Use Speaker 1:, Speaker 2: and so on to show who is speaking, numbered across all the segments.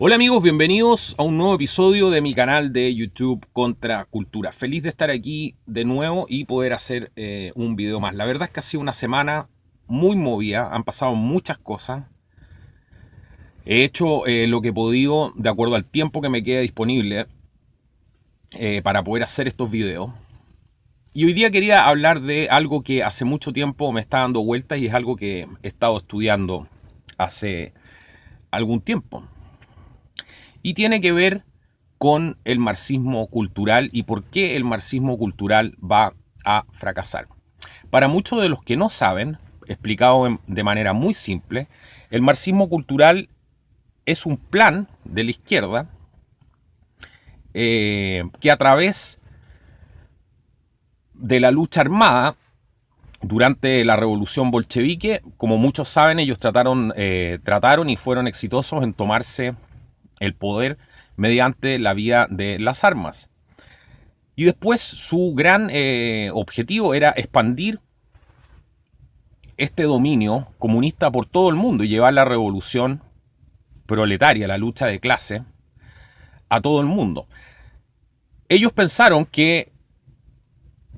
Speaker 1: Hola amigos, bienvenidos a un nuevo episodio de mi canal de YouTube Contra Cultura. Feliz de estar aquí de nuevo y poder hacer un video más. La verdad es que ha sido una semana muy movida, han pasado muchas cosas. He hecho lo que he podido de acuerdo al tiempo que me queda disponible para poder hacer estos videos. Y hoy día quería hablar de algo que hace mucho tiempo me está dando vueltas y es algo que he estado estudiando hace algún tiempo. Y tiene que ver con el marxismo cultural y por qué el marxismo cultural va a fracasar. Para muchos de los que no saben, explicado de manera muy simple, el marxismo cultural es un plan de la izquierda que a través de la lucha armada durante la revolución bolchevique, como muchos saben, ellos trataron y fueron exitosos en tomarse el poder mediante la vía de las armas. Y después su gran objetivo era expandir este dominio comunista por todo el mundo y llevar la revolución proletaria, la lucha de clase, a todo el mundo. Ellos pensaron que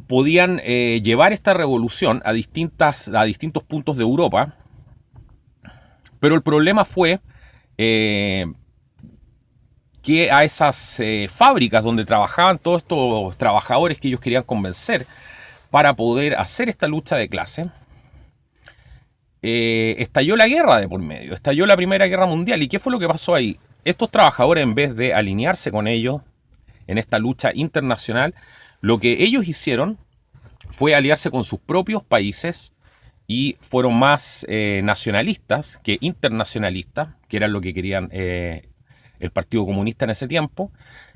Speaker 1: podían llevar esta revolución a distintos puntos de Europa, pero el problema fue que a esas fábricas donde trabajaban todos estos trabajadores que ellos querían convencer para poder hacer esta lucha de clase, estalló la guerra de por medio, estalló la Primera Guerra Mundial. ¿Y qué fue lo que pasó ahí? Estos trabajadores, en vez de alinearse con ellos en esta lucha internacional, lo que ellos hicieron fue aliarse con sus propios países y fueron más nacionalistas que internacionalistas, que era lo que querían el Partido Comunista en ese tiempo,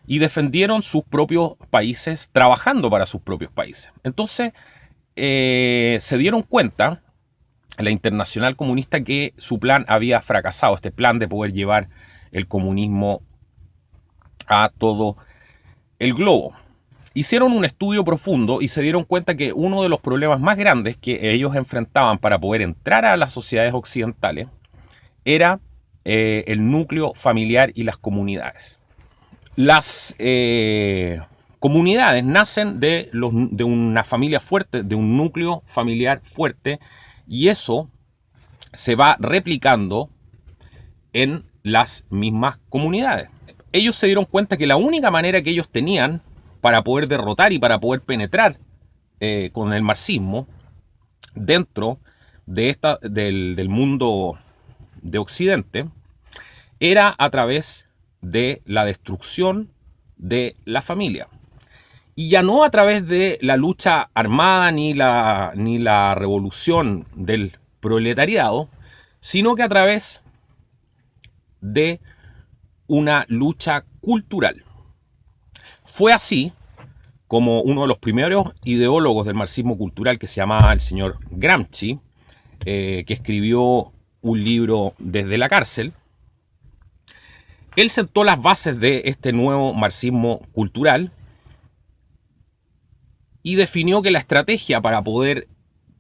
Speaker 1: y defendieron sus propios países trabajando para sus propios países. Entonces se dieron cuenta la Internacional Comunista que su plan había fracasado, este plan de poder llevar el comunismo a todo el globo. Hicieron un estudio profundo y se dieron cuenta que uno de los problemas más grandes que ellos enfrentaban para poder entrar a las sociedades occidentales era el núcleo familiar y las comunidades. Las comunidades nacen de una familia fuerte, de un núcleo familiar fuerte, y eso se va replicando en las mismas comunidades. Ellos se dieron cuenta que la única manera que ellos tenían para poder derrotar y para poder penetrar con el marxismo dentro de del mundo de Occidente era a través de la destrucción de la familia. Y ya no a través de la lucha armada ni la revolución del proletariado, sino que a través de una lucha cultural. Fue así como uno de los primeros ideólogos del marxismo cultural, que se llamaba el señor Gramsci, que escribió un libro desde la cárcel, él sentó las bases de este nuevo marxismo cultural y definió que la estrategia para poder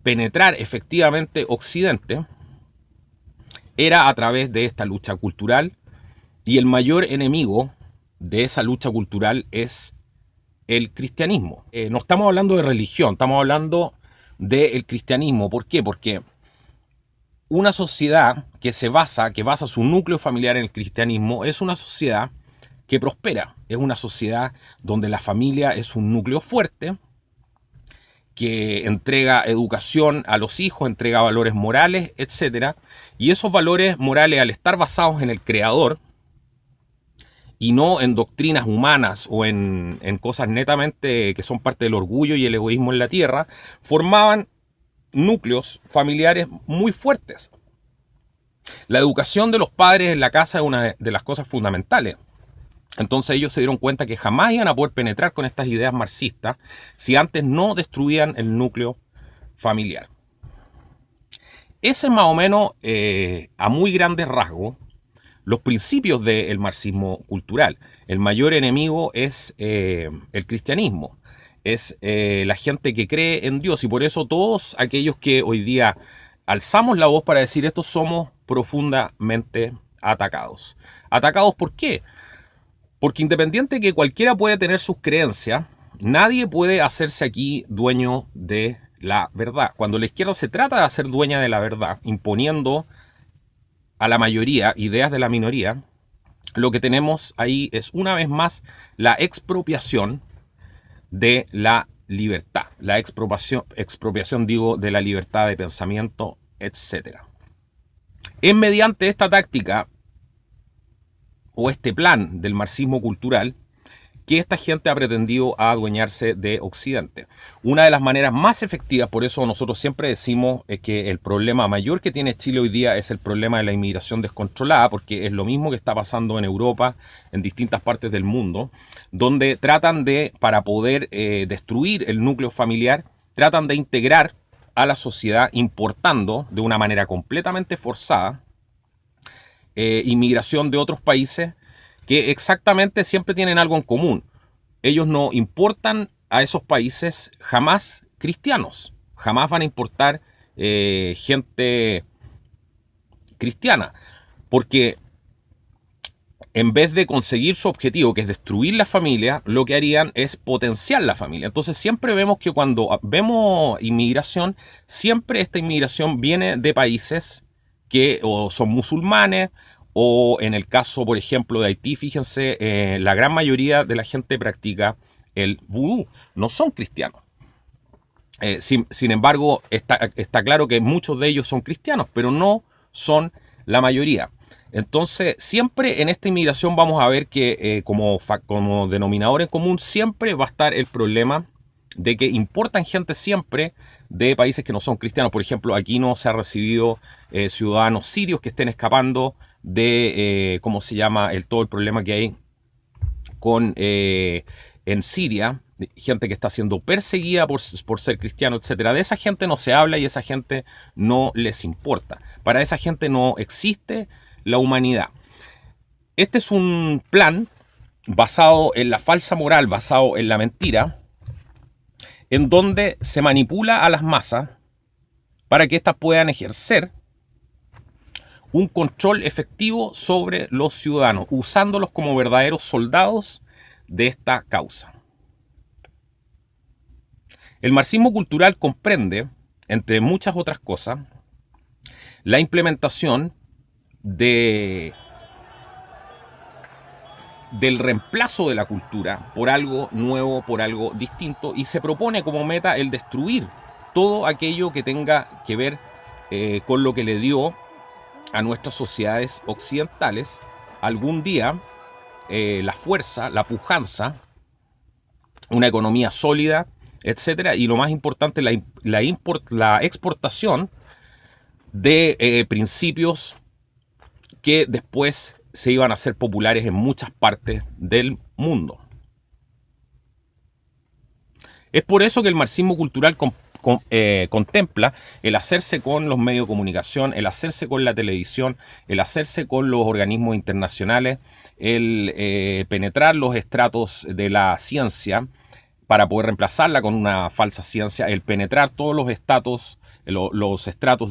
Speaker 1: penetrar efectivamente Occidente era a través de esta lucha cultural, y el mayor enemigo de esa lucha cultural es el cristianismo. No estamos hablando de religión, estamos hablando del cristianismo. ¿Por qué? Porque una sociedad que basa su núcleo familiar en el cristianismo, es una sociedad que prospera, es una sociedad donde la familia es un núcleo fuerte, que entrega educación a los hijos, entrega valores morales, etc. Y esos valores morales, al estar basados en el creador y no en doctrinas humanas o en cosas netamente que son parte del orgullo y el egoísmo en la tierra, formaban núcleos familiares muy fuertes. La educación de los padres en la casa es una de las cosas fundamentales. Entonces ellos se dieron cuenta que jamás iban a poder penetrar con estas ideas marxistas si antes no destruían el núcleo familiar. Ese es más o menos, a muy grandes rasgos, los principios del marxismo cultural. El mayor enemigo es el cristianismo, es la gente que cree en Dios, y por eso todos aquellos que hoy día alzamos la voz para decir esto somos profundamente atacados. ¿Atacados por qué? Porque independiente de que cualquiera puede tener sus creencias, nadie puede hacerse aquí dueño de la verdad. Cuando la izquierda se trata de hacer dueña de la verdad, imponiendo a la mayoría ideas de la minoría, lo que tenemos ahí es una vez más la expropiación de la libertad. La expropiación digo, de la libertad de pensamiento, etc. Es mediante esta táctica o este plan del marxismo cultural que esta gente ha pretendido adueñarse de Occidente. Una de las maneras más efectivas, por eso nosotros siempre decimos que el problema mayor que tiene Chile hoy día es el problema de la inmigración descontrolada, porque es lo mismo que está pasando en Europa, en distintas partes del mundo, donde tratan de, para poder destruir el núcleo familiar, tratan de integrar a la sociedad importando de una manera completamente forzada inmigración de otros países que exactamente siempre tienen algo en común. Ellos no importan a esos países jamás cristianos. Jamás van a importar gente cristiana. Porque en vez de conseguir su objetivo, que es destruir la familia, lo que harían es potenciar la familia. Entonces siempre vemos que cuando vemos inmigración, siempre esta inmigración viene de países que o son musulmanes, o en el caso, por ejemplo, de Haití, fíjense, la gran mayoría de la gente practica el vudú, no son cristianos. Sin embargo, está claro que muchos de ellos son cristianos, pero no son la mayoría. Entonces, siempre en esta inmigración vamos a ver que como denominador en común siempre va a estar el problema de que importan gente siempre de países que no son cristianos. Por ejemplo, aquí no se ha recibido ciudadanos sirios que estén escapando de, ¿cómo se llama? Todo el problema que hay en Siria, gente que está siendo perseguida por ser cristiano, etcétera. De esa gente no se habla y esa gente no les importa. Para esa gente no existe la humanidad. Este es un plan basado en la falsa moral, basado en la mentira, en donde se manipula a las masas para que éstas puedan ejercer un control efectivo sobre los ciudadanos, usándolos como verdaderos soldados de esta causa. El marxismo cultural comprende, entre muchas otras cosas, la implementación del reemplazo de la cultura por algo nuevo, por algo distinto, y se propone como meta el destruir todo aquello que tenga que ver con lo que le dio a nuestras sociedades occidentales algún día la fuerza, la pujanza, una economía sólida, etcétera, y lo más importante, la exportación de principios que después se iban a hacer populares en muchas partes del mundo. Es por eso que el marxismo cultural contempla el hacerse con los medios de comunicación, el hacerse con la televisión, el hacerse con los organismos internacionales, el penetrar los estratos de la ciencia para poder reemplazarla con una falsa ciencia, el penetrar todos los estratos,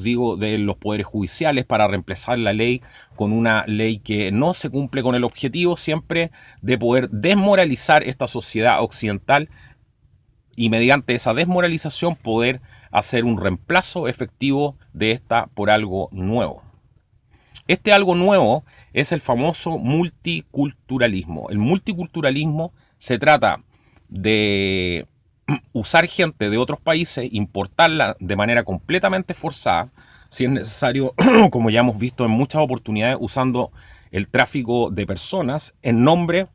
Speaker 1: digo, de los poderes judiciales para reemplazar la ley con una ley que no se cumple con el objetivo siempre de poder desmoralizar esta sociedad occidental y mediante esa desmoralización poder hacer un reemplazo efectivo de esta por algo nuevo. Este algo nuevo es el famoso multiculturalismo. El multiculturalismo se trata de usar gente de otros países, importarla de manera completamente forzada, si es necesario, como ya hemos visto en muchas oportunidades, usando el tráfico de personas en nombre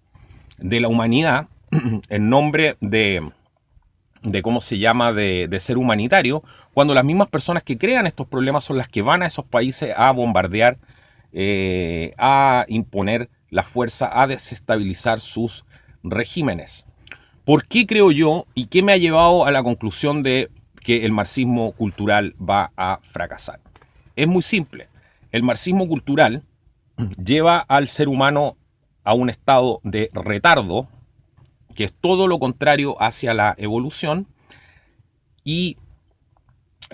Speaker 1: de la humanidad, en nombre de cómo se llama, de ser humanitario, cuando las mismas personas que crean estos problemas son las que van a esos países a bombardear, a imponer la fuerza, a desestabilizar sus regímenes. ¿Por qué creo yo y qué me ha llevado a la conclusión de que el marxismo cultural va a fracasar? Es muy simple. El marxismo cultural lleva al ser humano a un estado de retardo, que es todo lo contrario hacia la evolución, y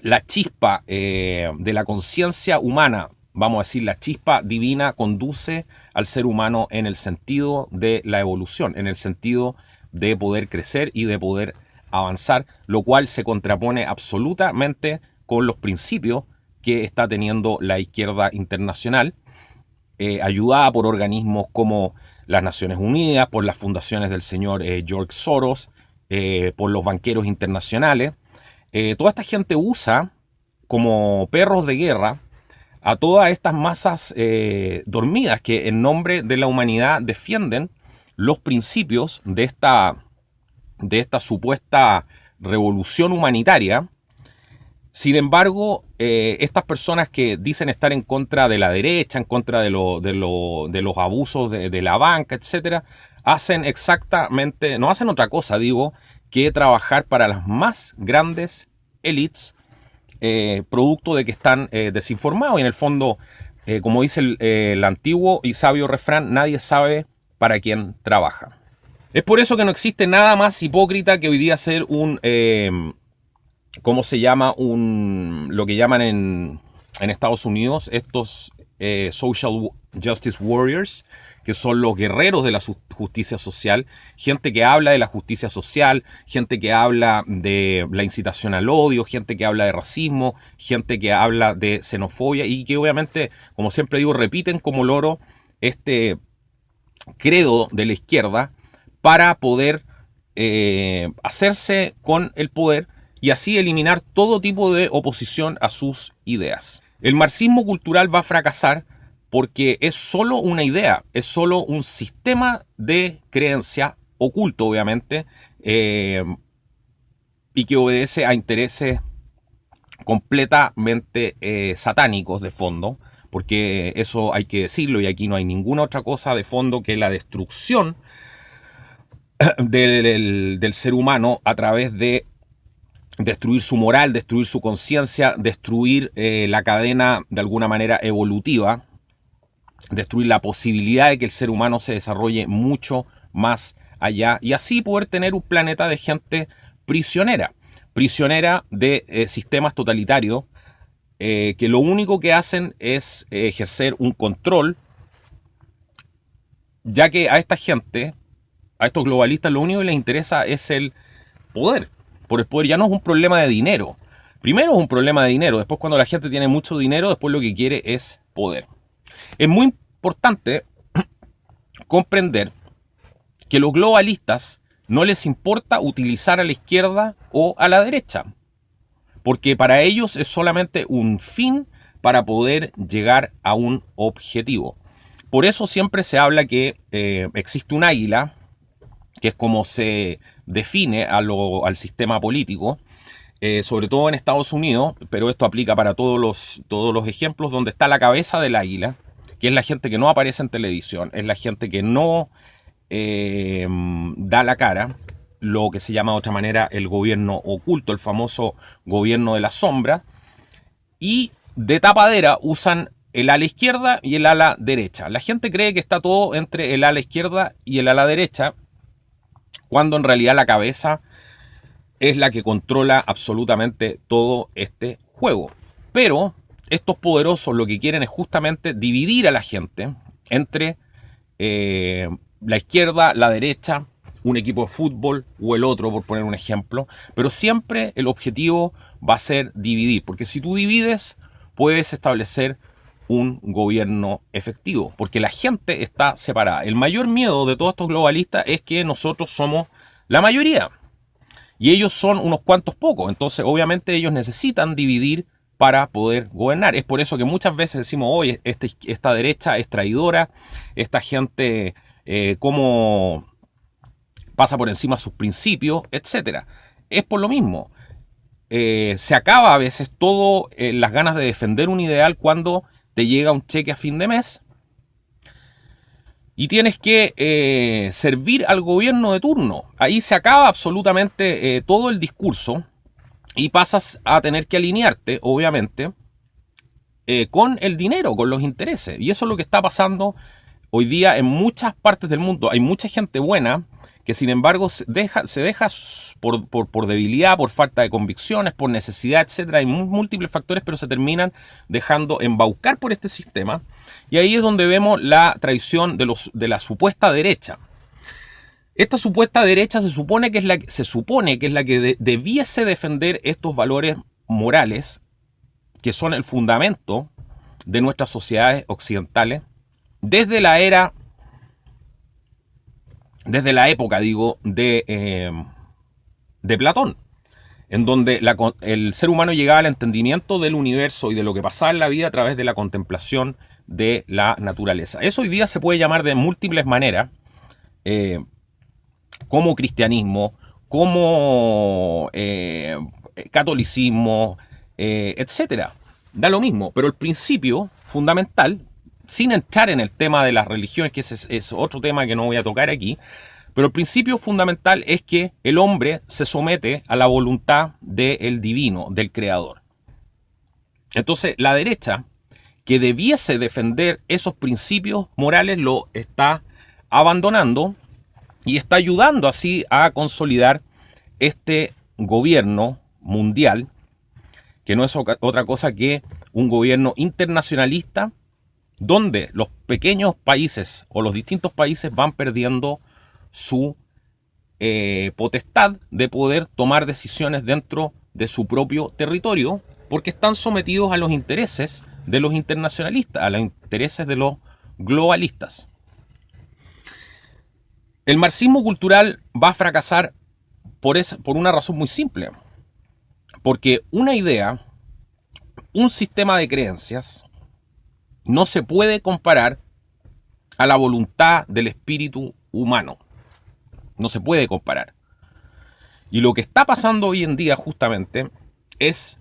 Speaker 1: la chispa de la conciencia humana vamos a decir, la chispa divina conduce al ser humano en el sentido de la evolución, en el sentido de poder crecer y de poder avanzar, lo cual se contrapone absolutamente con los principios que está teniendo la izquierda internacional, ayudada por organismos como las Naciones Unidas, por las fundaciones del señor George Soros, por los banqueros internacionales. Toda esta gente usa como perros de guerra a todas estas masas dormidas que en nombre de la humanidad defienden los principios de esta supuesta revolución humanitaria. Sin embargo, estas personas que dicen estar en contra de la derecha, en contra de los abusos de la banca, etcétera, hacen exactamente, no hacen otra cosa, digo, que trabajar para las más grandes élites, producto de que están desinformados. Y en el fondo, como dice el antiguo y sabio refrán, nadie sabe para quién trabaja. Es por eso que no existe nada más hipócrita que hoy día ser un, ¿cómo se llama? Lo que llaman en Estados Unidos estos Social Justice Warriors, que son los guerreros de la justicia social, gente que habla de la justicia social, gente que habla de la incitación al odio, gente que habla de racismo, gente que habla de xenofobia y que obviamente, como siempre digo, repiten como loro este credo de la izquierda para poder hacerse con el poder y así eliminar todo tipo de oposición a sus ideas. El marxismo cultural va a fracasar porque es solo una idea, es solo un sistema de creencia oculto, obviamente, y que obedece a intereses completamente satánicos de fondo, porque eso hay que decirlo y aquí no hay ninguna otra cosa de fondo que la destrucción del ser humano a través de destruir su moral, destruir su conciencia, destruir la cadena de alguna manera evolutiva, destruir la posibilidad de que el ser humano se desarrolle mucho más allá y así poder tener un planeta de gente prisionera de sistemas totalitarios que lo único que hacen es ejercer un control, ya que a esta gente, a estos globalistas, lo único que les interesa es el poder. Por el poder ya no es un problema de dinero. Primero es un problema de dinero, después cuando la gente tiene mucho dinero, después lo que quiere es poder. Es muy importante comprender que los globalistas no les importa utilizar a la izquierda o a la derecha, porque para ellos es solamente un fin para poder llegar a un objetivo. Por eso siempre se habla que existe un águila, que es como se define al sistema político, sobre todo en Estados Unidos, pero esto aplica para todos los ejemplos donde está la cabeza del águila, que es la gente que no aparece en televisión, es la gente que no da la cara, lo que se llama de otra manera el gobierno oculto, el famoso gobierno de la sombra, y de tapadera usan el ala izquierda y el ala derecha. La gente cree que está todo entre el ala izquierda y el ala derecha, cuando en realidad la cabeza es la que controla absolutamente todo este juego. Pero estos poderosos lo que quieren es justamente dividir a la gente entre la izquierda, la derecha, un equipo de fútbol o el otro, por poner un ejemplo. Pero siempre el objetivo va a ser dividir, porque si tú divides, puedes establecer un gobierno efectivo, porque la gente está separada. El mayor miedo de todos estos globalistas es que nosotros somos la mayoría y ellos son unos cuantos pocos. Entonces obviamente ellos necesitan dividir para poder gobernar. Es por eso que muchas veces decimos, oye, esta derecha es traidora, esta gente cómo pasa por encima de sus principios, etcétera. Es por lo mismo. Se acaba a veces todo las ganas de defender un ideal cuando te llega un cheque a fin de mes y tienes que servir al gobierno de turno. Ahí se acaba absolutamente todo el discurso y pasas a tener que alinearte, obviamente, con el dinero, con los intereses. Y eso es lo que está pasando hoy día en muchas partes del mundo hay mucha gente buena que sin embargo se deja por debilidad, por falta de convicciones, por necesidad, etcétera. Hay múltiples factores, pero se terminan dejando embaucar por este sistema. Y ahí es donde vemos la traición de la supuesta derecha. Esta supuesta derecha se supone que es la que debiese defender estos valores morales que son el fundamento de nuestras sociedades occidentales desde la época, digo, de Platón, en donde el ser humano llegaba al entendimiento del universo y de lo que pasaba en la vida a través de la contemplación de la naturaleza. Eso hoy día se puede llamar de múltiples maneras, como cristianismo, como catolicismo, etcétera. Da lo mismo, pero el principio fundamental, sin entrar en el tema de las religiones, que ese es otro tema que no voy a tocar aquí, pero el principio fundamental es que el hombre se somete a la voluntad del divino, del creador. Entonces, la derecha, que debiese defender esos principios morales, lo está abandonando y está ayudando así a consolidar este gobierno mundial, que no es otra cosa que un gobierno internacionalista, donde los pequeños países o los distintos países van perdiendo su potestad de poder tomar decisiones dentro de su propio territorio, porque están sometidos a los intereses de los internacionalistas, a los intereses de los globalistas. El marxismo cultural va a fracasar por una razón muy simple, porque una idea, un sistema de creencias, no se puede comparar a la voluntad del espíritu humano. No se puede comparar. Y lo que está pasando hoy en día justamente es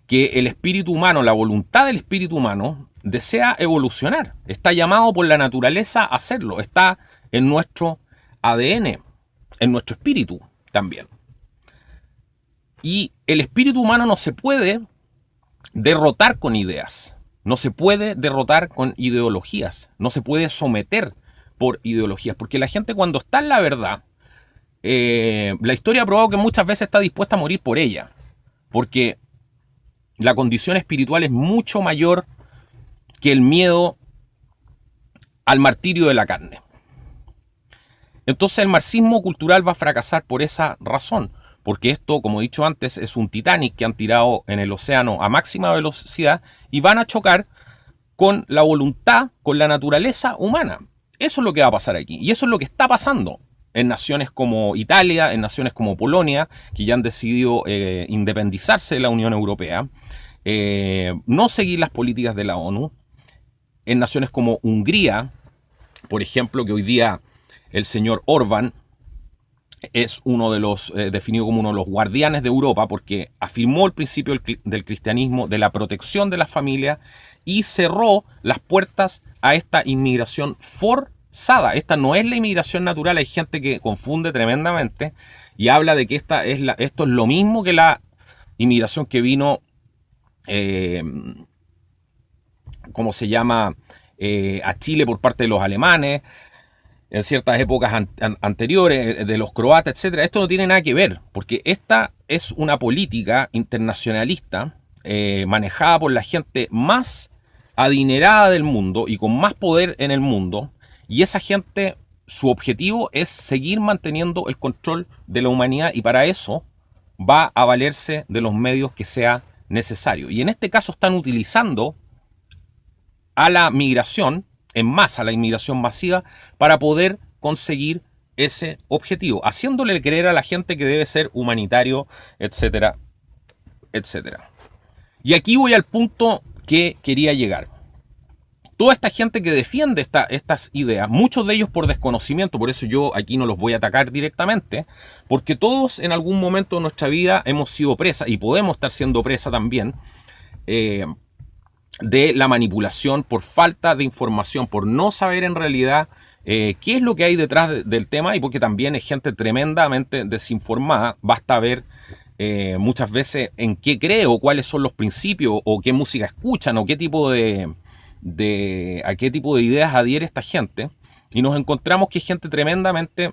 Speaker 1: que el espíritu humano, la voluntad del espíritu humano, desea evolucionar. Está llamado por la naturaleza a hacerlo. Está en nuestro ADN, en nuestro espíritu también. Y el espíritu humano no se puede derrotar con ideas. No se puede derrotar con ideologías. No se puede someter por ideologías. Porque la gente, cuando está en la verdad, la historia ha probado que muchas veces está dispuesta a morir por ella. Porque la condición espiritual es mucho mayor que el miedo al martirio de la carne. Entonces el marxismo cultural va a fracasar por esa razón. Porque esto, como he dicho antes, es un Titanic que han tirado en el océano a máxima velocidad y van a chocar con la voluntad, con la naturaleza humana. Eso es lo que va a pasar aquí. Y eso es lo que está pasando en naciones como Italia, en naciones como Polonia, que ya han decidido independizarse de la Unión Europea, no seguir las políticas de la ONU. En naciones como Hungría, por ejemplo, que hoy día el señor Orbán es uno de los, definido como uno de los guardianes de Europa, porque afirmó el principio del cristianismo, de la protección de las familias, y cerró las puertas a esta inmigración forzada. Esta no es la inmigración natural. Hay gente que confunde tremendamente y habla de que esto es lo mismo que la inmigración que vino, ¿cómo se llama?, a Chile por parte de los alemanes, en ciertas épocas anteriores, de los croatas, etcétera. Esto no tiene nada que ver, porque esta es una política internacionalista manejada por la gente más adinerada del mundo y con más poder en el mundo, y esa gente, su objetivo es seguir manteniendo el control de la humanidad, y para eso va a valerse de los medios que sea necesario. Y en este caso están utilizando a la migración en masa, la inmigración masiva, para poder conseguir ese objetivo, haciéndole creer a la gente que debe ser humanitario, etcétera, etcétera. Y aquí voy al punto que quería llegar. Toda esta gente que defiende estas ideas, muchos de ellos por desconocimiento, por eso yo aquí no los voy a atacar directamente, porque todos en algún momento de nuestra vida hemos sido presa, y podemos estar siendo presa también, de la manipulación por falta de información, por no saber en realidad qué es lo que hay detrás del tema, y porque también es gente tremendamente desinformada. Basta ver muchas veces en qué cree, o cuáles son los principios, o qué música escuchan, o qué tipo de de a qué tipo de ideas adhiere esta gente, y nos encontramos que es gente tremendamente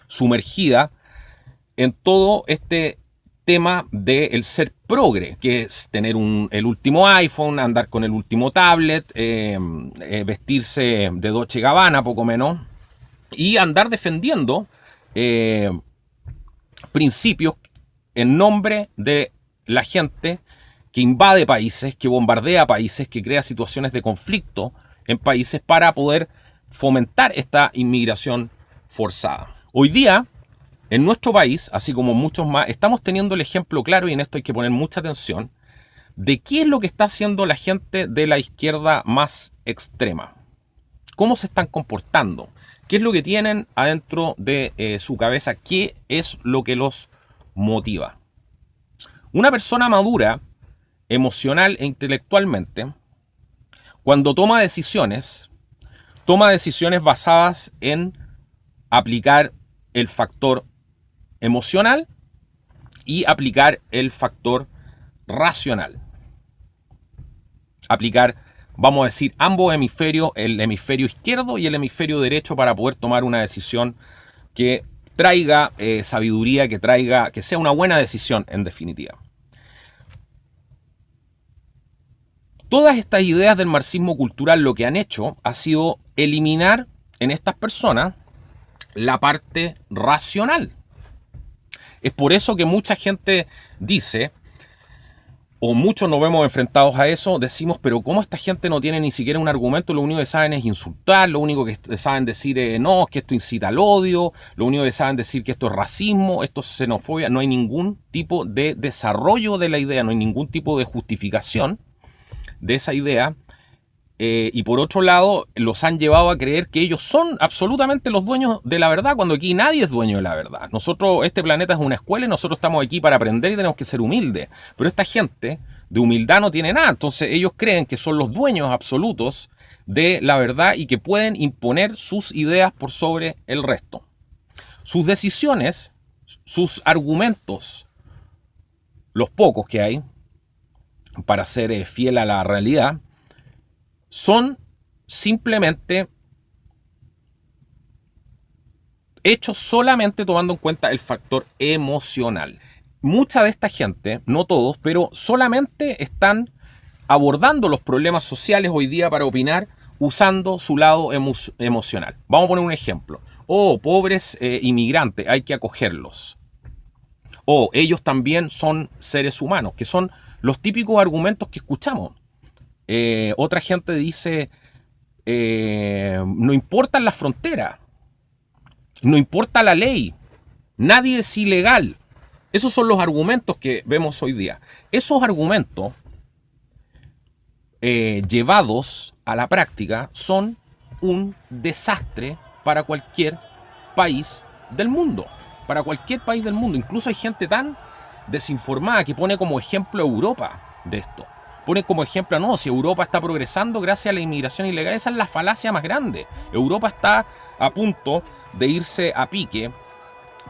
Speaker 1: sumergida en todo este tema del ser progre, que es tener el último iPhone, andar con el último tablet, vestirse de Dolce & Gabbana, poco menos, y andar defendiendo principios en nombre de la gente que invade países, que bombardea países, que crea situaciones de conflicto en países para poder fomentar esta inmigración forzada. Hoy día, en nuestro país, así como muchos más, estamos teniendo el ejemplo claro, y en esto hay que poner mucha atención, de qué es lo que está haciendo la gente de la izquierda más extrema. ¿Cómo se están comportando? ¿Qué es lo que tienen adentro de su cabeza? ¿Qué es lo que los motiva? Una persona madura, emocional e intelectualmente, cuando toma decisiones basadas en aplicar el factor emocional y aplicar el factor racional. Aplicar, vamos a decir, ambos hemisferios, el hemisferio izquierdo y el hemisferio derecho, para poder tomar una decisión que traiga sabiduría, que sea una buena decisión en definitiva. Todas estas ideas del marxismo cultural lo que han hecho ha sido eliminar en estas personas la parte racional. Es por eso que mucha gente dice, o muchos nos vemos enfrentados a eso, decimos, pero ¿cómo esta gente no tiene ni siquiera un argumento? Lo único que saben es insultar, lo único que saben decir es no, es que esto incita al odio, lo único que saben decir que esto es racismo, esto es xenofobia. No hay ningún tipo de desarrollo de la idea, no hay ningún tipo de justificación de esa idea, y por otro lado los han llevado a creer que ellos son absolutamente los dueños de la verdad, cuando aquí nadie es dueño de la verdad. Nosotros, este planeta es una escuela y nosotros estamos aquí para aprender y tenemos que ser humildes, pero esta gente de humildad no tiene nada. Entonces ellos creen que son los dueños absolutos de la verdad y que pueden imponer sus ideas por sobre el resto. Sus decisiones, sus argumentos, los pocos que hay, para ser fiel a la realidad, son simplemente hechos solamente tomando en cuenta el factor emocional. Mucha de esta gente, no todos, pero solamente están abordando los problemas sociales hoy día para opinar usando su lado emocional. Vamos a poner un ejemplo. Oh, pobres inmigrantes, hay que acogerlos. O ellos también son seres humanos, que son los típicos argumentos que escuchamos. Otra gente dice, no importan las fronteras, no importa la ley, nadie es ilegal. Esos son los argumentos que vemos hoy día. Esos argumentos llevados a la práctica son un desastre para cualquier país del mundo. Para cualquier país del mundo. Incluso hay gente tan desinformada que pone como ejemplo a Europa de esto. Pone como ejemplo, no, si Europa está progresando gracias a la inmigración ilegal. Esa es la falacia más grande. Europa está a punto de irse a pique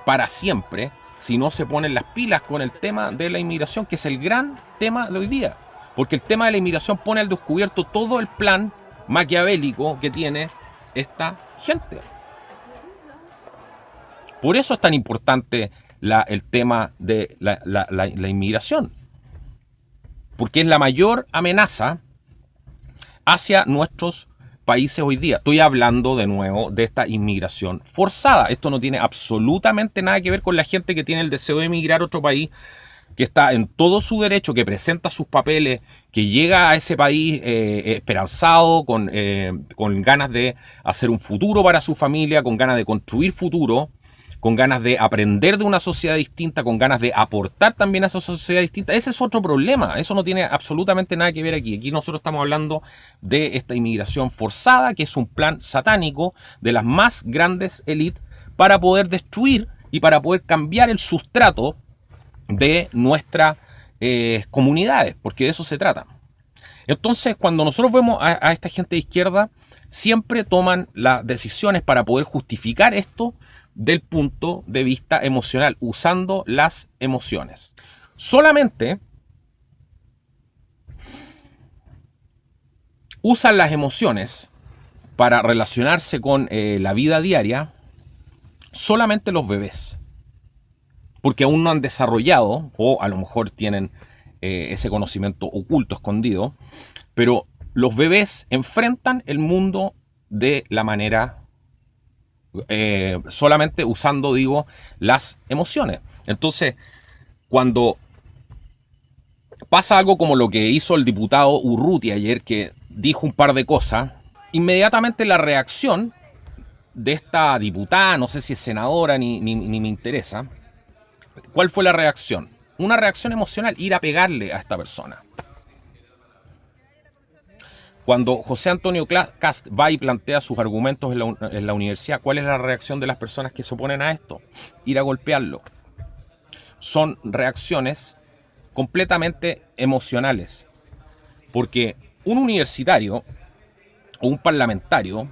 Speaker 1: para siempre si no se ponen las pilas con el tema de la inmigración, que es el gran tema de hoy día. Porque el tema de la inmigración pone al descubierto todo el plan maquiavélico que tiene esta gente. Por eso es tan importante el tema de la inmigración. Porque es la mayor amenaza hacia nuestros países hoy día. Estoy hablando de nuevo de esta inmigración forzada. Esto no tiene absolutamente nada que ver con la gente que tiene el deseo de emigrar a otro país, que está en todo su derecho, que presenta sus papeles, que llega a ese país esperanzado, con ganas de hacer un futuro para su familia, con ganas de construir futuro, con ganas de aprender de una sociedad distinta, con ganas de aportar también a esa sociedad distinta. Ese es otro problema. Eso no tiene absolutamente nada que ver aquí. Aquí nosotros estamos hablando de esta inmigración forzada, que es un plan satánico de las más grandes élites para poder destruir y para poder cambiar el sustrato de nuestras comunidades, porque de eso se trata. Entonces, cuando nosotros vemos a esta gente de izquierda, siempre toman las decisiones para poder justificar esto del punto de vista emocional, usando las emociones. Solamente usan las emociones para relacionarse con la vida diaria solamente los bebés. Porque aún no han desarrollado, o a lo mejor tienen ese conocimiento oculto, escondido, pero los bebés enfrentan el mundo de la manera solamente usando, digo, las emociones. Entonces, cuando pasa algo como lo que hizo el diputado Urruti ayer, que dijo un par de cosas, inmediatamente la reacción de esta diputada, no sé si es senadora ni me interesa, ¿cuál fue la reacción? Una reacción emocional, ir a pegarle a esta persona. Cuando José Antonio Kast va y plantea sus argumentos en la universidad, ¿cuál es la reacción de las personas que se oponen a esto? Ir a golpearlo. Son reacciones completamente emocionales. Porque un universitario o un parlamentario,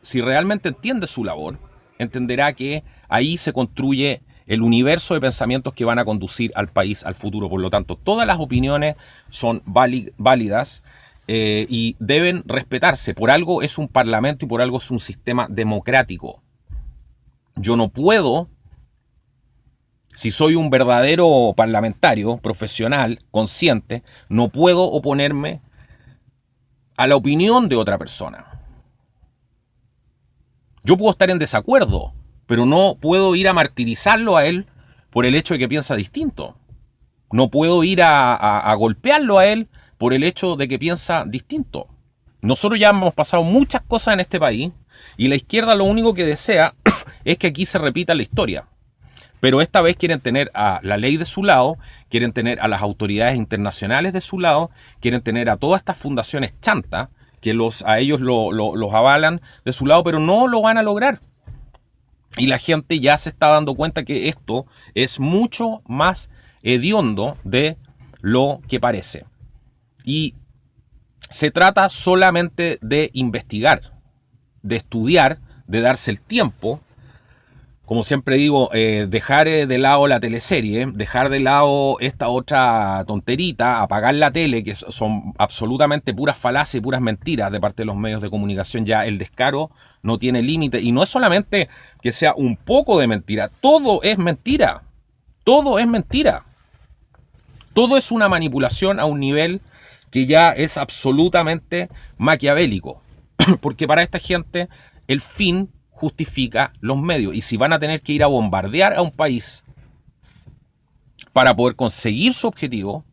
Speaker 1: si realmente entiende su labor, entenderá que ahí se construye el universo de pensamientos que van a conducir al país al futuro. Por lo tanto, todas las opiniones son válidas y deben respetarse. Por algo es un parlamento y por algo es un sistema democrático. Yo no puedo, si soy un verdadero parlamentario, profesional, consciente, no puedo oponerme a la opinión de otra persona. Yo puedo estar en desacuerdo, pero no puedo ir a martirizarlo a él por el hecho de que piensa distinto. No puedo ir a golpearlo a él por el hecho de que piensa distinto. Nosotros ya hemos pasado muchas cosas en este país y la izquierda lo único que desea es que aquí se repita la historia. Pero esta vez quieren tener a la ley de su lado, quieren tener a las autoridades internacionales de su lado, quieren tener a todas estas fundaciones chantas que a ellos los avalan de su lado, pero no lo van a lograr. Y la gente ya se está dando cuenta que esto es mucho más hediondo de lo que parece. Y se trata solamente de investigar, de estudiar, de darse el tiempo. Como siempre digo, dejar de lado la teleserie, dejar de lado esta otra tonterita, apagar la tele, que son absolutamente puras falacias y puras mentiras de parte de los medios de comunicación. Ya el descaro no tiene límite. Y no es solamente que sea un poco de mentira, todo es mentira. Todo es mentira. Todo es una manipulación a un nivel que ya es absolutamente maquiavélico. Porque para esta gente el fin justifica los medios. Y si van a tener que ir a bombardear a un país para poder conseguir su objetivo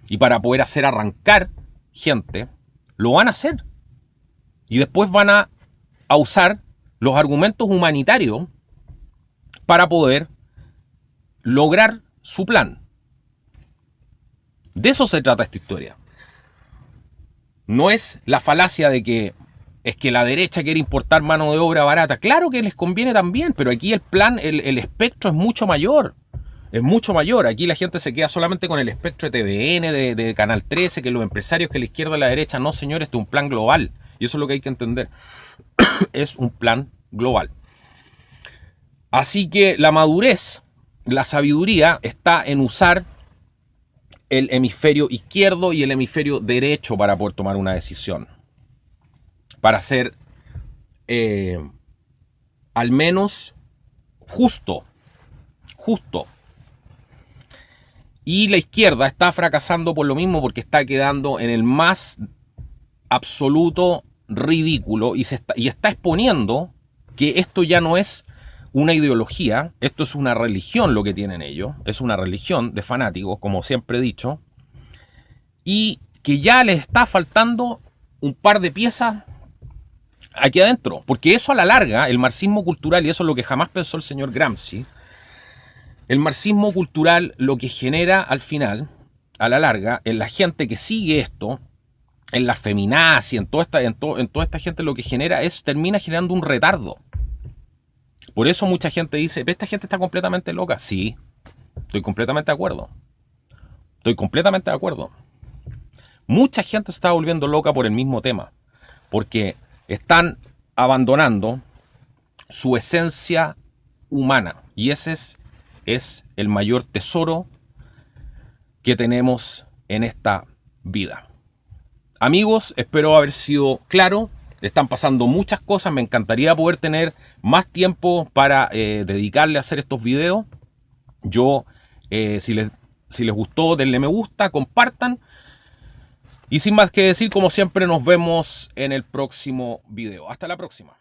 Speaker 1: y para poder hacer arrancar gente, lo van a hacer. Y después van a usar los argumentos humanitarios para poder lograr su plan. De eso se trata esta historia. No es la falacia de que es que la derecha quiere importar mano de obra barata. Claro que les conviene también, pero aquí el plan, el espectro es mucho mayor. Es mucho mayor. Aquí la gente se queda solamente con el espectro de TVN, de Canal 13, que los empresarios, que la izquierda y la derecha. No, señores, esto es un plan global. Y eso es lo que hay que entender. Es un plan global. Así que la madurez, la sabiduría está en usar el hemisferio izquierdo y el hemisferio derecho para poder tomar una decisión. Para ser al menos justo. Y la izquierda está fracasando por lo mismo, porque está quedando en el más absoluto ridículo y está exponiendo que esto ya no es una ideología, esto es una religión lo que tienen ellos, es una religión de fanáticos, como siempre he dicho, y que ya les está faltando un par de piezas aquí adentro, porque eso a la larga, el marxismo cultural, y eso es lo que jamás pensó el señor Gramsci, el marxismo cultural lo que genera al final, a la larga, en la gente que sigue esto, en la feminazi, en toda esta gente, lo que genera termina generando un retardo. Por eso mucha gente dice, esta gente está completamente loca. Sí, estoy completamente de acuerdo. Estoy completamente de acuerdo. Mucha gente se está volviendo loca por el mismo tema, porque están abandonando su esencia humana. Y ese es el mayor tesoro que tenemos en esta vida. Amigos, espero haber sido claro. Están pasando muchas cosas. Me encantaría poder tener más tiempo para dedicarle a hacer estos videos. Yo, si les gustó, denle me gusta, compartan. Y sin más que decir, como siempre, nos vemos en el próximo video. Hasta la próxima.